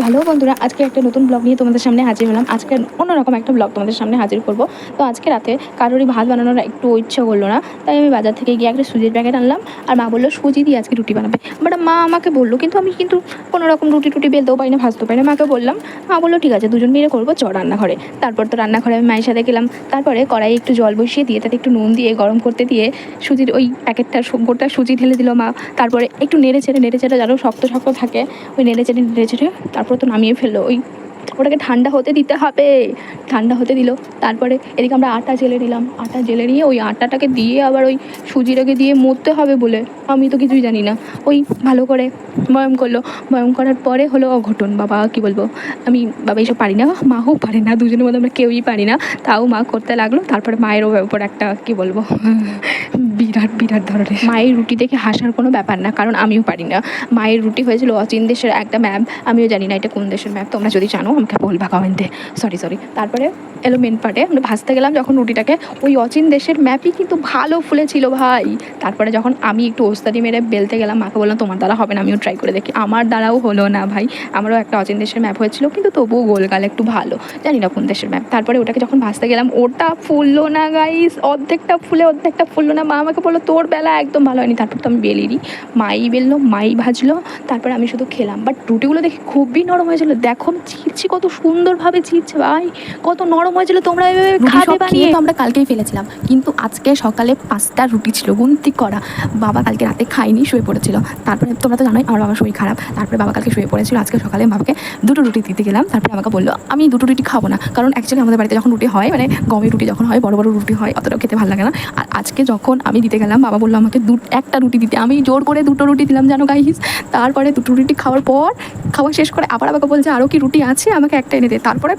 Hello বন্ধুরা, আজকে একটা নতুন ব্লগ নিয়ে তোমাদের সামনে হাজির হলাম। আজকে অন্যরকম একটা ব্লগ তোমাদের সামনে হাজির করব। তো আজকে রাতে কারোরই ভাত বানানোর একটু ইচ্ছা করলো না, তাই আমি বাজার থেকে গিয়ে একটা সুজির প্যাকেট আনলাম। আর মা বললো সুজি দিয়ে আজকে রুটি বানাবে। বাট মা আমাকে বললো, কিন্তু আমি কিন্তু কোনো রকম রুটি টুটি বেলতেও পারি না, ভাজতেও পারি না। মাকে বললাম, মা বললো ঠিক আছে, দুজন মিলে করবো, চ রান্নাঘরে। তারপর তো রান্নাঘরে আমি মায়ের সাথে গেলাম। তারপরে কড়াই একটু জল বসিয়ে দিয়ে তাতে একটু নুন দিয়ে গরম করতে দিয়ে সুজির ওই প্যাকেটটা গোটা সুজি ঢেলে দিল মা। তারপরে একটু নেড়ে চেড়ে যেন শক্ত শক্ত থাকে, ওই নেড়ে চেড়ে তারপর তো নামিয়ে ফেললো। ওটাকে ঠান্ডা হতে দিতে হবে। ঠান্ডা হতে দিল। তারপরে এদিকে আমরা আটা জেলে নিলাম। আটা জেলে নিয়ে ওই আটাটাকে দিয়ে আবার ওই সুজিটাকে দিয়ে মরতে হবে বলে আমি তো কিছুই জানি না। ওই ভালো করে ময়াম করলো। ময়াম করার পরে হলো অঘটন। বাবা কি বলবো, বাবা এইসব পারি না, মাও পারে না, দুজনের মধ্যে আমরা কেউই পারি না। তাও মা করতে লাগলো। তারপরে মায়ের ওপর একটা কি বলবো বিরাট ধরনের মায়ের রুটি দেখে হাসার কোনো ব্যাপার না, কারণ আমিও পারি না। মায়ের রুটি হয়েছিল অচিন দেশের একটা ম্যাপ, আমিও জানি না এটা কোন দেশের ম্যাপ, তোমরা যদি জানো আমাকে বলবা কমেন্টে। সরি। তারপরে এলো মেন পার্টে, আমরা ভাজতে গেলাম যখন রুটিটাকে, ওই অচিন দেশের ম্যাপই কিন্তু ভালো ফুলেছিল ভাই। তারপরে যখন আমি একটু ওস্তাদি মেরে বেলতে গেলাম, মাকে বললাম তোমার দ্বারা হবে না, আমিও ট্রাই করে দেখি। আমার দ্বারাও হলো না ভাই। আমারও একটা অচিন দেশের ম্যাপ হয়েছিল, কিন্তু তবুও গোলগাল একটু ভালো, জানি না কোন দেশের ম্যাপ। তারপরে ওটাকে যখন ভাজতে গেলাম, ওটা ফুললো না গাইস, অর্ধেকটা ফুললো না। মা আমাকে বললো তোর বেলা একদম ভালো হয়নি। তারপর তো আমি বেলিনি, মাই বেললো, মাই ভাজলো। তারপরে আমি শুধু খেলাম। বাট রুটিগুলো দেখে খুবই নরম হয়েছিল। দেখো চিরছি, কত সুন্দরভাবে চিরছে ভাই, কত নরম হয়েছিল। তোমরা এভাবে খাবে বানিয়ে? তো আমরা কালকেই ফেলেছিলাম, কিন্তু আজকে সকালে 5টা রুটি ছিল গুনতি করা। বাবা কালকে রাতে খাইনি, শুয়ে পড়েছিল। তারপরে তোমরা তো জানোই আমার বাবার শরীর খারাপ, তারপরে বাবা কালকে শুয়ে পড়েছিল। আজকে সকালে বাবাকে 2টো রুটি দিতে গেলাম। তারপরে আমাকে বললো আমি 2টো রুটি খাবো না, কারণ অ্যাকচুয়ালি আমাদের বাড়িতে যখন রুটি হয়, মানে গমের রুটি যখন হয়, বড় বড় রুটি হয়, অতটাও খেতে ভালো লাগে না। আর আজকে যখন আমি দিতে গেলাম, বাবা বললো আমাকে একটা রুটি দিতে, আমি জোর করে 2টো রুটি দিলাম জানো গাইস। তারপরে 2টো রুটি খাওয়ার পর, খাওয়া শেষ করে আবার আমাকে বলছে আরও কি রুটি আছে, আমাকে একটা এনে দে। তারপরে